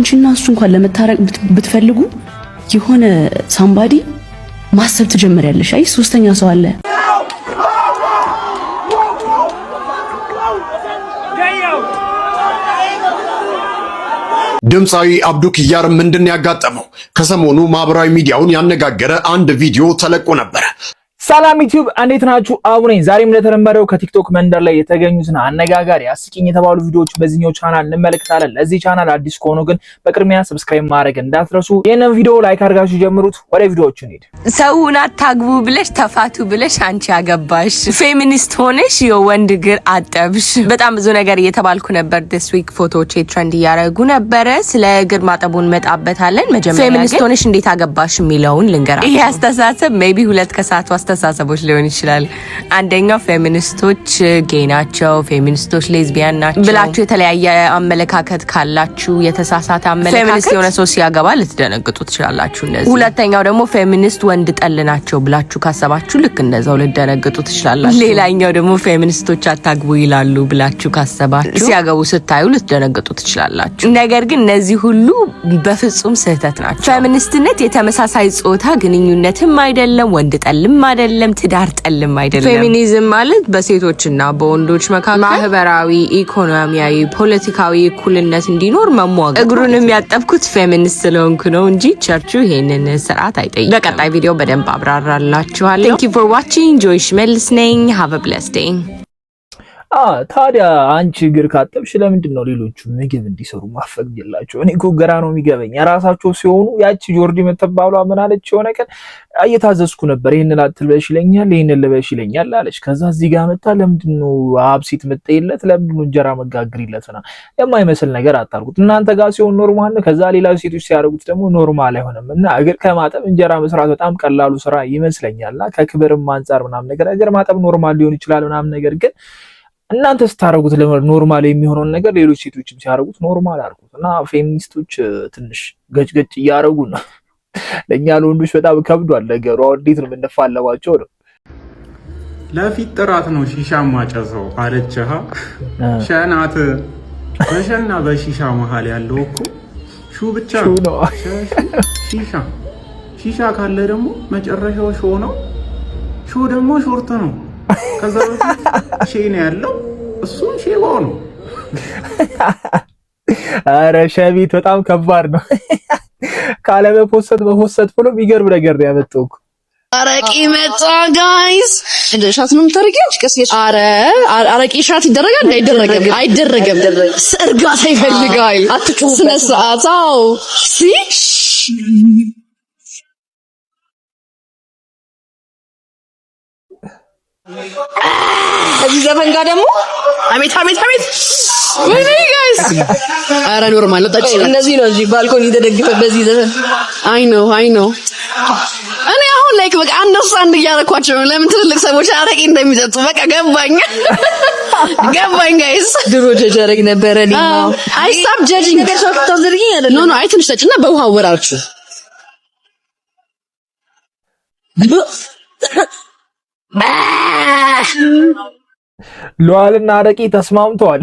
አንቺና እሱ እንኳን ለመታረቅ ብትፈልጉ የሆነ ሳምባዲ ማሰብ ትጀምሪያለሽ። አይ ሶስተኛ ሰው አለ። ድምፃዊ አብዱ ኪያር ምንድን ያጋጠመው? ከሰሞኑ ማህበራዊ ሚዲያውን ያነጋገረ አንድ ቪዲዮ ተለቆ ነበር። ሰላም ዩቲዩብ እንዴት ናችሁ? አቡ ነኝ። ዛሬም እንደተለመደው ከቲክቶክ መንደር ላይ የተገኙትን አነጋጋሪ አስቂኝ የተባሉ ቪዲዮዎች በዚህኛው ቻናል እንመለከታለን። ለዚህ ቻናል አዲስ ከሆኑ ግን በቅድሚያ ሰብስክራይብ ማድረግ እንዳትረሱ። ይሄንን ቪዲዮ ላይክ አድርጋችሁ ጀምሩት። ወደ ቪዲዮዎቹ እንሂድ። ሰውን አታግቡ ብለሽ ተፋቱ ብለሽ አንቺ አገባሽ፣ ፌሚኒስት ሆነሽ የወንድ እግር አጠብሽ። በጣም ብዙ ነገር እየተባልኩ ነበር። this week ፎቶዎች ትሬንድ እያደረጉ ነበረ። ስለ እግር ማጠቡን መጣበታለን። መጀመሪያ ፌሚኒስት ሆነሽ እንዴት አገባሽ የሚለውን ልንገራችሁ። ይሄ አስተሳሰብ ሜቢ ሁለት ከሰዓቱ አስተሳሰቦች ሊሆን ይችላል። አንደኛው ፌሚኒስቶች ጌይ ናቸው፣ ፌሚኒስቶች ሌዝቢያን ናቸው ብላችሁ የተለያየ አመለካከት ካላችሁ የተሳሳተ አመለካከት ፌሚኒስት የሆነ ሰው ሲያገባ ልትደነግጡ ትችላላችሁ። እንደዚህ። ሁለተኛው ደግሞ ፌሚኒስት ወንድ ጠል ናቸው ብላችሁ ካሰባችሁ ልክ እንደዛው ልትደነግጡ ትችላላችሁ። ሌላኛው ደግሞ ፌሚኒስቶች አታግቡ ይላሉ ብላችሁ ካሰባችሁ ሲያገቡ ስታዩ ልትደነግጡ ትችላላችሁ። ነገር ግን እነዚህ ሁሉ በፍጹም ስህተት ናቸው። ፌሚኒስትነት የተመሳሳይ ጾታ ግንኙነትም አይደለም፣ ወንድ ጠልም አይደለም፣ ትዳር ጠልም አይደለም። ፌሚኒዝም ማለት በሴቶችና በወንዶች መካከል ማህበራዊ፣ ኢኮኖሚያዊ፣ ፖለቲካዊ እኩልነት እንዲኖር መሟገት። እግሩን የሚያጠብኩት ፌሚኒስት ስለሆንኩ ነው እንጂ ቸርቹ ይሄንን ስርዓት አይጠይቅም። በቀጣይ ቪዲዮ በደንብ አብራራላችኋለሁ። Thank you for watching. ጆይ ሽመልስ ነኝ. Have a blessed day. ታዲያ አንቺ እግር ካጠብሽ ለምንድን ነው ሌሎቹ ምግብ እንዲሰሩ ማፈቅድላቸው? እኔ እኮ ግራ ነው የሚገበኝ። ራሳቸው ሲሆኑ ያቺ ጆርዲ የምትባሏ ምን አለች? የሆነ ቀን እየታዘዝኩ ነበር፣ ይሄንን አትልበሽ ይለኛል፣ ይሄንን ልበሽ ይለኛል አለች። ከዛ እዚህ ጋር መጣ፣ ለምንድን ነው አብሲት መጥይለት፣ ለምንድን ነው እንጀራ መጋግሪለትና የማይመስል ነገር አታርጉት። እናንተ ጋር ሲሆን ኖርማል ነው፣ ከዛ ሌላ ሴቶች ሲያደርጉት ደግሞ ኖርማል አይሆንም። እና እግር ከማጠብ እንጀራ መስራት በጣም ቀላሉ ስራ ይመስለኛልና ከክብርም አንፃር ምናምን ነገር እግር ማጠብ ኖርማል ሊሆን ይችላል ምናምን ነገር ግን እናንተ ስታረጉት ኖርማል የሚሆነውን ነገር ሌሎች ሴቶችም ሲያረጉት ኖርማል አድርጉት። እና ፌሚኒስቶች ትንሽ ገጭገጭ እያረጉ ነው። ለኛ ለወንዶች በጣም ከብዷል ነገሩ። እንዴት ነው የምንፋለባቸው ነው? ለፊት ጥራት ነው ሺሻ ማጨሰው አለችህ። ሸናት በሸና በሺሻ መሃል ያለው እኮ ሹ ብቻ ነው። ሺሻ ካለ ደግሞ መጨረሻው ሾ ነው። ሾ ደግሞ ሾርት ነው። ከዛ በፊት ሼ ነው ያለው፣ እሱ ሼው ነው። አረ ሸቢት በጣም ከባድ ነው። ካለ በፖስት ብሎ የሚገርም ነገር ነው ያመጣው። አረቂ መጣ ጋይስ። እንደ ሻት ነው የምታረጊው? ቀስየሽ። አረ አረቂ ሻት ይደረጋል? አይደረግም። እርጋታ ይፈልጋል። አትጩሁ። ስነ ስርዓት። አዎ እዚህ ዘፈን ጋር ደግሞ አቤት ወይ ጋይስ። አረ ኖርማል ነው። ታች እንደዚህ ነው። እዚህ ባልኮኒ ተደግፈ በዚህ ዘፈን አይ ነው እኔ አሁን ላይክ በቃ አንደርስታንድ እያደረኳቸው ነው ለምን ትልልቅ ሰዎች አረቄ እንደሚጠጡ በቃ ገባኝ ጋይስ። ድሮ ጀጅ አደረግ ነበረ ነው። አይ ስታፕ ጀጅንግ ነገር ሰው ተወዝርኝ አይደለም። ኖ አይ ትንሽ ተጭና በውሃ ወራችሁ ሉዓልና አረቄ ተስማምተዋል።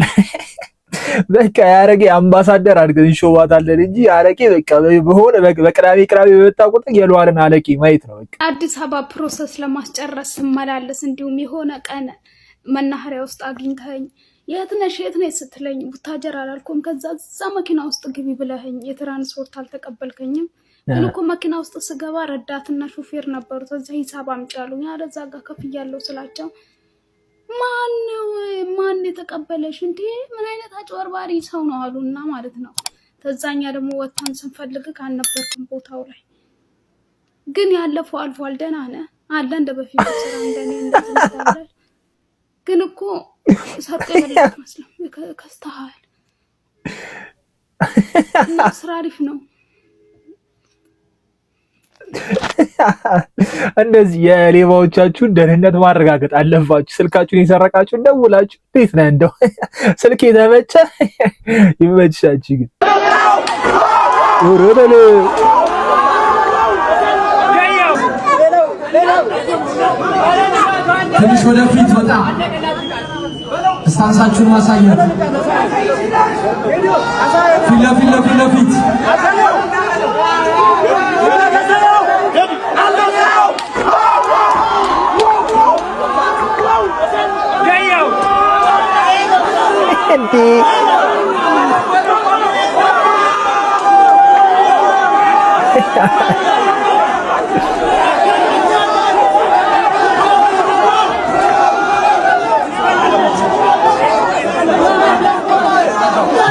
በቃ ያረቄ አምባሳደር አድርገን እንሾባታለን እንጂ አረቄ በቃ በሆነ በቅራቤ በመጣ ቁጥር የሉዓልና አረቄ ማየት ነው። በቃ አዲስ አበባ ፕሮሰስ ለማስጨረስ ስመላለስ እንዲሁም የሆነ ቀን መናኸሪያ ውስጥ አግኝተኝ የት ነሽ ስትለኝ ቡታጀራ አላልኩም። ከዛ እዛ መኪና ውስጥ ግቢ ብለኸኝ የትራንስፖርት አልተቀበልከኝም። ግን እኮ መኪና ውስጥ ስገባ ረዳትና ሹፌር ነበሩ። ከዛ ሂሳብ አምጪ አሉኝ። አረዛ ጋር ከፍያለሁ ስላቸው ማን የተቀበለሽ እንዴ? ምን አይነት አጭበርባሪ ሰው ነው አሉና ማለት ነው። ተዛኛ ደግሞ ወጣን ስንፈልግ ካልነበርኩም ቦታው ላይ ግን ያለፈው አልፏል። ደህና ነህ አለ እንደ በፊት ስራ እንደኔ እንደዚህ ታደርጋለህ። ግን እኮ ሰርቀ የበላክ መስለም ከስተሃል እና ስራ አሪፍ ነው። እንደዚህ የሌባዎቻችሁን ደህንነት ማረጋገጥ አለባችሁ። ስልካችሁን የሰረቃችሁ ደውላችሁ እንዴት ነህ እንደው ስልክ የተመቸ ይመችሻችሁ። ግን ወረበለ ትንሽ ወደፊት ወጣ ስታንሳችሁን ማሳየት ፊት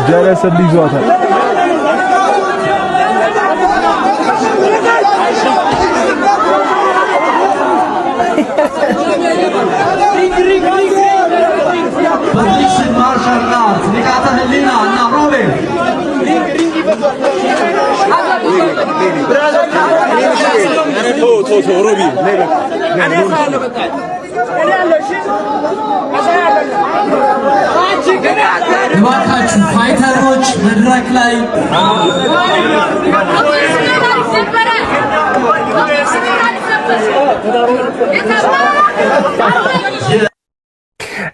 ጀለስ ይዟታል። እባካችሁ ፋይተሮች መድረክ ላይ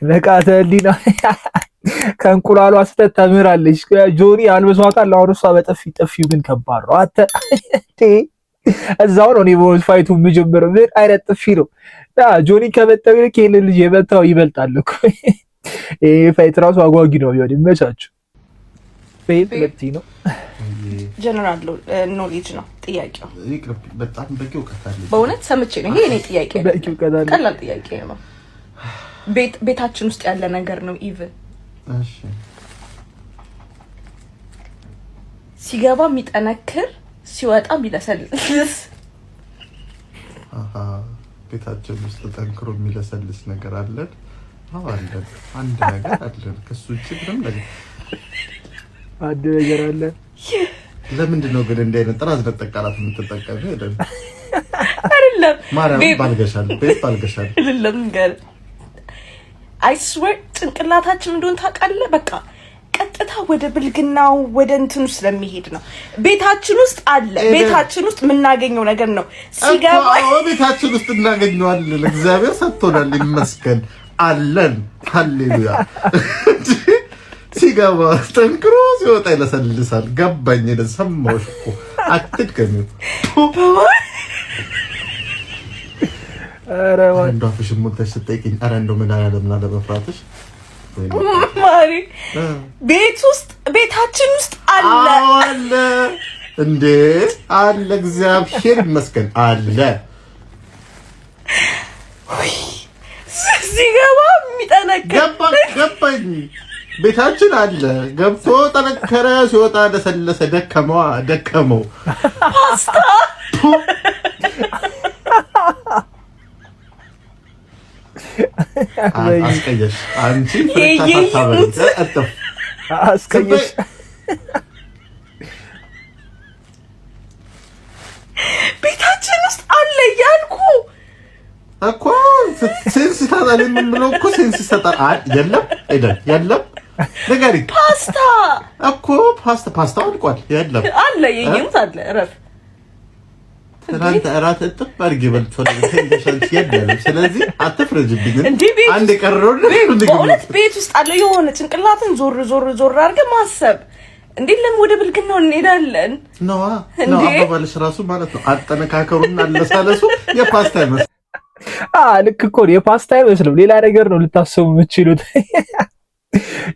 ንቃተ ህሊና ከእንቁላሏ ስተት ተምራለች። ጆኒ አልብሷታል። አሁን እሷ በጥፊ ጥፊው ግን ከባድ ነው። አተ እዛው ነው እኔ ፋይቱ የምጀምረው። ምን አይነት ጥፊ ነው? ጆኒ ከመጣው ይልቅ ይሄን ልጅ የመታው ይበልጣል እኮ። ይሄ ፋይት ራሱ አጓጊ ነው ቢሆን ይመቻችሁ። ፋይት ለቲ ነው ጀነራል ኖሌጅ ነው ጥያቄው። በጣም በቂ እውቀት አለ። በእውነት ሰምቼ ነው። ይሄ እኔ ጥያቄ ነው። በቂ እውቀት አለ። ቀላል ጥያቄ ነው። ቤታችን ውስጥ ያለ ነገር ነው። ኢቭን እሺ፣ ሲገባ የሚጠነክር ሲወጣ የሚለሰልስ። ቤታችን ውስጥ ጠንክሮ የሚለሰልስ ነገር አለን። አዎ አለን። አንድ ነገር አለን። ከሱ ውጭ ምንም ነገር አንድ ነገር አለ። ለምንድን ነው ግን እንደ አይነት ጥራት ተጠቃላት የምትጠቀመው? አይደለም አይደለም ባልገሻል ቤት ባልገሻል አይደለም ገር አይ ስዌር ጭንቅላታችን እንደሆነ ታውቃለህ። በቃ ቀጥታ ወደ ብልግናው ወደ እንትኑ ስለሚሄድ ነው። ቤታችን ውስጥ አለ። ቤታችን ውስጥ የምናገኘው ነገር ነው። ሲገባ ቤታችን ውስጥ እናገኘዋለን። ለእግዚአብሔር ሰጥቶናል ይመስገን አለን። ሃሌሉያ። ሲገባ ጠንክሮ ሲወጣ ይለሰልሳል። ገባኝ። ሰማሁሽ እኮ አትድከሚው። ኧረ እንደው አፍሽን ሞልተሽ ስትጠይቂኝ ኧረ እንደው ምን አለ ለምን አለ በፍራትሽ ማሪ ቤት ውስጥ ቤታችን ውስጥ አለ አለ እንዴ አለ። እግዚአብሔር ይመስገን አለ። ሲገባ የሚጠነክር ገባኝ። ቤታችን አለ። ገብቶ ጠነከረ፣ ሲወጣ ለሰለሰ። ደከመው ፓስታ አስቀየሽ አንቺ ፍርታታበረች አጥፍ አስቀየሽ ቤታችን ውስጥ አለ ያልኩ እኮ ሴንስ ታታለ ምን ብሎ እኮ ሴንስ ይሰጣል። የለም ነገሪ ፓስታ እኮ ፓስታ አልቋል። የለም አለ የየሙት አለ ረፍ ትናንት እራት እጥፍ አድርጌ በልቷል። ተንደሻንስ የለም። ስለዚህ አትፍረጅብኝ። አንድ ቀረው በእውነት ቤት ውስጥ አለ። የሆነ ጭንቅላትን ዞር አድርገህ ማሰብ እንዴ ለምን ወደ ብልግናው እንሄዳለን? ነው አባባልሽ ራሱ ማለት ነው። አጠነካከሩና አለሳለሱ የፓስታ አይመስልም። ልክ እኮ ነው። የፓስታ አይመስልም። ሌላ ነገር ነው ልታስቡ የምትችሉት።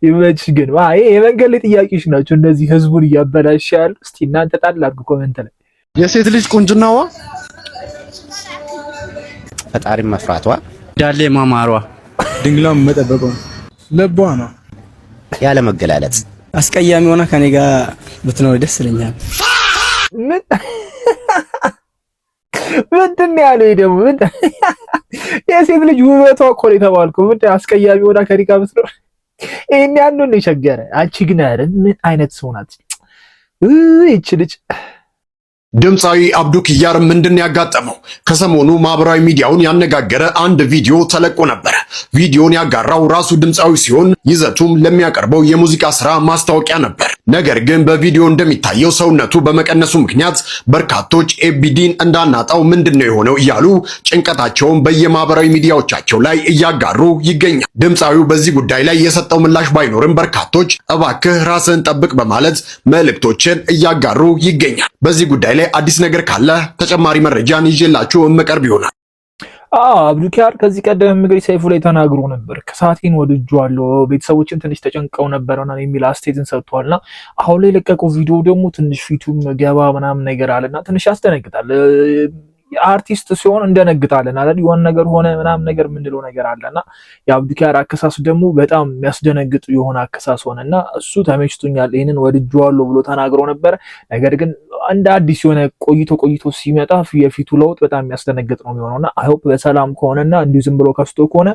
ይመች ግን ይሄ የመንገድ ላይ ጥያቄዎች ናቸው እነዚህ ህዝቡን እያበላሽ ያሉ። እስቲ እናንተ ጣል አድርጉ ኮሜንት ላይ። የሴት ልጅ ቁንጅናዋ ፈጣሪ መፍራቷ፣ ዳሌ ማማሯ፣ ድንግሏን መጠበቋ፣ ልቧ ነው ያለ መገላለጽ። አስቀያሚ ሆና ከኔ ጋር ብትኖር ደስ ይለኛል። ምንድን ነው ያለው? ደግሞ የሴት ልጅ ውበቷ እኮ ነው የተባልኩ። ምንድን አስቀያሚ ሆና ከኔ ጋር ብትኖር ይሄን ያለው ነው የቸገረ። አንቺ ግን አይደል ምን አይነት ሰው ናት ይቺ ልጅ? ድምፃዊ አብዱ ኪያር ምንድን ያጋጠመው? ከሰሞኑ ማህበራዊ ሚዲያውን ያነጋገረ አንድ ቪዲዮ ተለቆ ነበር። ቪዲዮን ያጋራው ራሱ ድምፃዊ ሲሆን ይዘቱም ለሚያቀርበው የሙዚቃ ስራ ማስታወቂያ ነበር። ነገር ግን በቪዲዮ እንደሚታየው ሰውነቱ በመቀነሱ ምክንያት በርካቶች ኤቢዲን እንዳናጣው ምንድነው የሆነው እያሉ ጭንቀታቸውን በየማህበራዊ ሚዲያዎቻቸው ላይ እያጋሩ ይገኛል። ድምፃዊው በዚህ ጉዳይ ላይ የሰጠው ምላሽ ባይኖርም በርካቶች እባክህ ራስን ጠብቅ በማለት መልእክቶችን እያጋሩ ይገኛል። በዚህ ጉዳይ ላይ አዲስ ነገር ካለ ተጨማሪ መረጃን ይዤላችሁ እመቀርብ ይሆናል። አብዱኪያር ከዚህ ቀደም እንግዲህ ሰይፉ ላይ ተናግሮ ነበር። ከሳቴን ወድጄዋለሁ፣ ቤተሰቦችን ትንሽ ተጨንቀው ነበርና የሚል አስተያየትን ሰጥቷልና አሁን ላይ የለቀቀው ቪዲዮ ደግሞ ትንሽ ፊቱም ገባ ምናምን ነገር አለና ትንሽ ያስደነግጣል። አርቲስት ሲሆን እንደነግጣለን አይደል? የሆነ ነገር ሆነ ምናምን ነገር የምንለው ነገር አለና የአብዱኪያር አከሳስ ደግሞ በጣም የሚያስደነግጥ የሆነ አከሳስ ሆነና እሱ ተመችቶኛል፣ ይሄንን ወድጄዋለሁ ብሎ ተናግሮ ነበር። ነገር ግን እንደ አዲስ የሆነ ቆይቶ ሲመጣ የፊቱ ለውጥ በጣም የሚያስደነግጥ ነው የሚሆነውና አይ ሆፕ በሰላም ከሆነና እንዲሁ ዝም ብሎ ከስቶ ከሆነ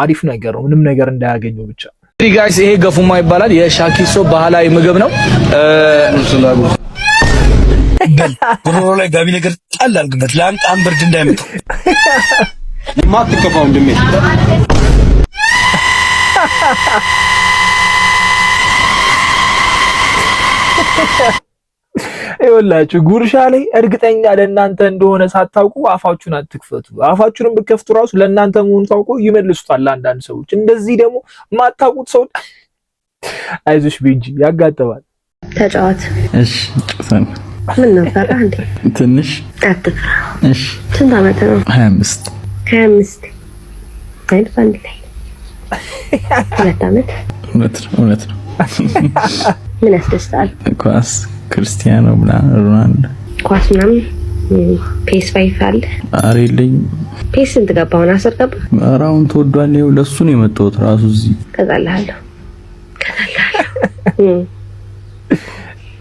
አሪፍ ነገር ነው፣ ምንም ነገር እንዳያገኘው ብቻ። ጋይስ ይሄ ገፉማ ይባላል። የሻኪሶ ባህላዊ ምግብ ነው። ጉሮሮ ላይ ጋቢ ነገር ጣል አድርግበት ለአንተ አንብርድ እንዳይመጣ ማትከፋው እንደሜ ይኸውላችሁ ጉርሻ ላይ እርግጠኛ ለእናንተ እንደሆነ ሳታውቁ አፋችሁን አትክፈቱ። አፋችሁንም ብትከፍቱ ራሱ ለእናንተ መሆኑን ታውቁ ይመልሱታል አንዳንድ ሰዎች። እንደዚህ ደግሞ ማታውቁት ሰው አይዞሽ ቤጂ ያጋጥማል። ተጫወት። እሺ ጨሰን ምን ነበር አንዴ ትንሽ አትፍራ። እሺ ስንት ዓመት ነው? 25 አይደል? አንድ ላይ 2 ዓመት። እውነት ነው። ምን ያስደስታል? ኳስ ክርስቲያኖ ሮናልዶ ኳስ ምናምን ፔስ 5 አለ አሬልኝ። ፔስ ስንት ገባው? 10 ገባ። አራውን ተወዷል። ይኸው ለሱ ነው የመጣሁት ራሱ እዚህ ከዛላለሁ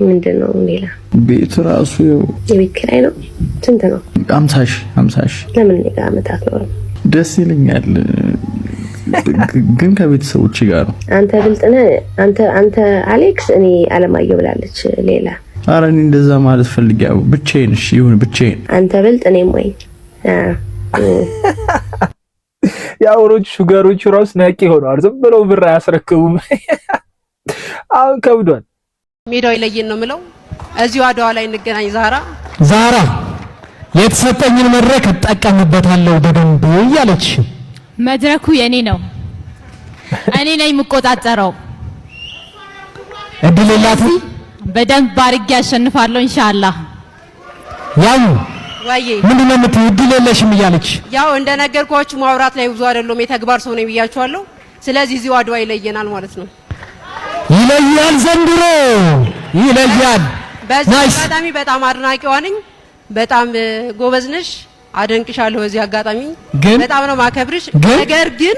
ምንድነው ሌላ ቤት ራሱ የቤት ኪራይ ነው። ስንት ነው? 50 ሺህ። ለምን ሌላ አመታት ነው? ደስ ይለኛል ግን ከቤተሰቦች ጋር ነው። አንተ ብልጥ ነህ። አንተ አሌክስ፣ እኔ አለማየሁ ብላለች ሌላ። ኧረ እኔ እንደዛ ማለት ፈልጊያው ብቻዬን። እሺ ይሁን ብቻዬን። አንተ ብልጥ እኔም ወይ ያውሮች ሹገሮች ራስ ነቂ ሆነዋል። ዝም ብለው ብር አያስረክቡም። አሁን ከብዷል። ሜዳው ይለየን ነው የምለው። እዚሁ አድዋ ላይ እንገናኝ። ዛራ የተሰጠኝን መድረክ እጠቀምበታለሁ በደንብ እያለች መድረኩ የኔ ነው፣ እኔ ነኝ የምቆጣጠረው። እድል የላትም። በደንብ አድርጌ አሸንፋለሁ ኢንሻአላህ። ያው ወይዬ ምንድነው የምትይው? እድል የለሽም እያለች ያው እንደነገርኳችሁ ማውራት ላይ ብዙ አይደለም፣ የተግባር ሰው ነኝ ብያችኋለሁ። ስለዚህ እዚሁ አድዋ ይለየናል ማለት ነው። ይለያል፣ ዘንድሮ ይለያል። በዚህ አጋጣሚ በጣም አድናቂዋ ነኝ። በጣም ጎበዝ ነሽ፣ አደንቅሻለሁ። በዚህ አጋጣሚ በጣም ነው ማከብርሽ። ነገር ግን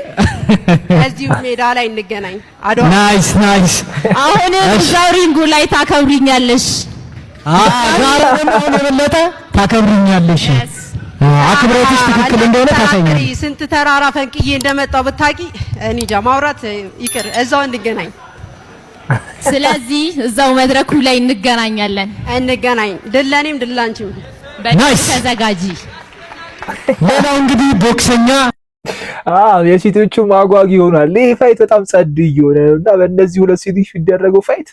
እዚሁ ሜዳ ላይ እንገናኝ አድዋ። ናይስ። አሁን እዛው ሪንጉ ላይ ታከብሪኛለሽ። ዛሬ ደግሞ የበለጠ ታከብሪኛለሽ። አክብሮትሽ ትክክል እንደሆነ ታሳኛለሽ። ስንት ተራራ ፈንቅዬ እንደመጣው ብታቂ እኔ እንጃ። ማውራት ይቅር፣ እዛው እንገናኝ። ስለዚህ እዛው መድረኩ ላይ እንገናኛለን። ድል ለኔም ድል ላንቺም። በጣም ተዘጋጂ። ሌላው እንግዲህ ቦክሰኛ የሴቶቹ ማጓጊ ይሆናል። ይሄ ፋይት በጣም ጸድ እየሆነ ነውና በእነዚህ ሁለት ሴቶች የሚደረገው ፋይት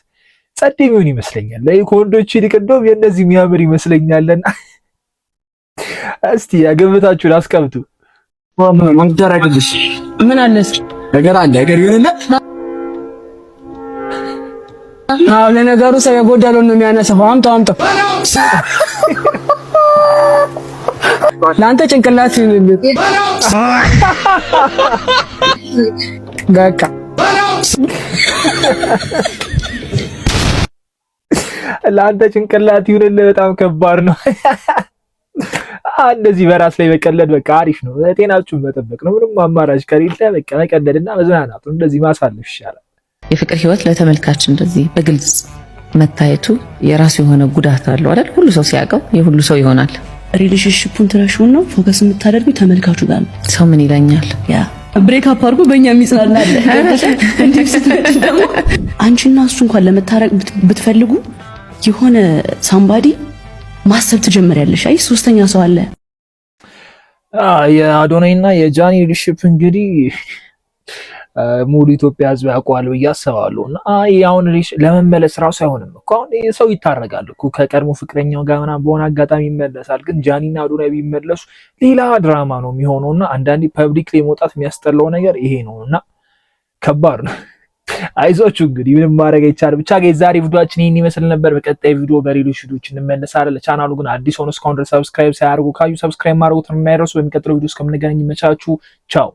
ጸድ የሚሆን ይመስለኛል። ከወንዶች ይልቅ እንደውም የእነዚህ የሚያምር ይመስለኛልና እስቲ ያገበታችሁን አስቀምጡ። ምን ታረጋግሽ? ምን አለስ ነገር አለ ነገር ይሆንልህ። አዎ ለነገሩ ሰው የጎደለው ነው የሚያነሳው። አምጣው ለአንተ ጭንቅላት በቃ ለአንተ ጭንቅላት ይሁንልህ። በጣም ከባድ ነው። እንደዚህ በራስ ላይ መቀለድ በቃ አሪፍ ነው። ጤናችሁን መጠበቅ ነው። ምንም አማራጭ ከሌለ በቃ መቀለድና መዝናናት ነው። እንደዚህ ማሳለፍ ይሻላል። የፍቅር ህይወት ለተመልካች እንደዚህ በግልጽ መታየቱ የራሱ የሆነ ጉዳት አለው አይደል? ሁሉ ሰው ሲያውቀው የሁሉ ሰው ይሆናል። ሪሌሽንሺፑን ትረሹን ነው ፎከስ የምታደርጉት ተመልካቹ ጋር ነው። ሰው ምን ይለኛል? ያ ብሬክ አፕ አድርጎ በእኛ የሚጽናናል። አንቺና እሱ እንኳን ለመታረቅ ብትፈልጉ የሆነ ሳምባዲ ማሰብ ትጀምሪያለሽ። አይ ሶስተኛ ሰው አለ። የአዶናይና የጃኒ ሪሌሽንሺፕ እንግዲህ ሙሉ ኢትዮጵያ ህዝብ ያውቀዋል ብዬ አስባለሁ። እና አሁን ለመመለስ ራሱ አይሆንም እኮ አሁን ሰው ይታረጋል እኮ ከቀድሞ ፍቅረኛው ጋር ምናምን በሆነ አጋጣሚ ይመለሳል። ግን ጃኒና አዶናይ ቢመለሱ ሌላ ድራማ ነው የሚሆነው። እና አንዳንዴ ፐብሊክ ላይ መውጣት የሚያስጠላው ነገር ይሄ ነው እና ከባድ ነው። አይዟችሁ እንግዲህ ምንም ማድረግ አይቻልም። ብቻ ዛሬ ቪዲዮአችን ይሄን ይመስል ነበር። በቀጣይ ቪዲዮ በሌሎች ቪዲዮዎች እንመለሳለን። ለቻናሉ ግን አዲስ ሆኖ እስካሁን ድረስ ሰብስክራይብ ሳያደርጉ ካዩ ሰብስክራይብ ማድረጉን እንዳይረሱ። በሚቀጥለው ቪዲዮ እስከምንገናኝ ይመቻችሁ። ቻው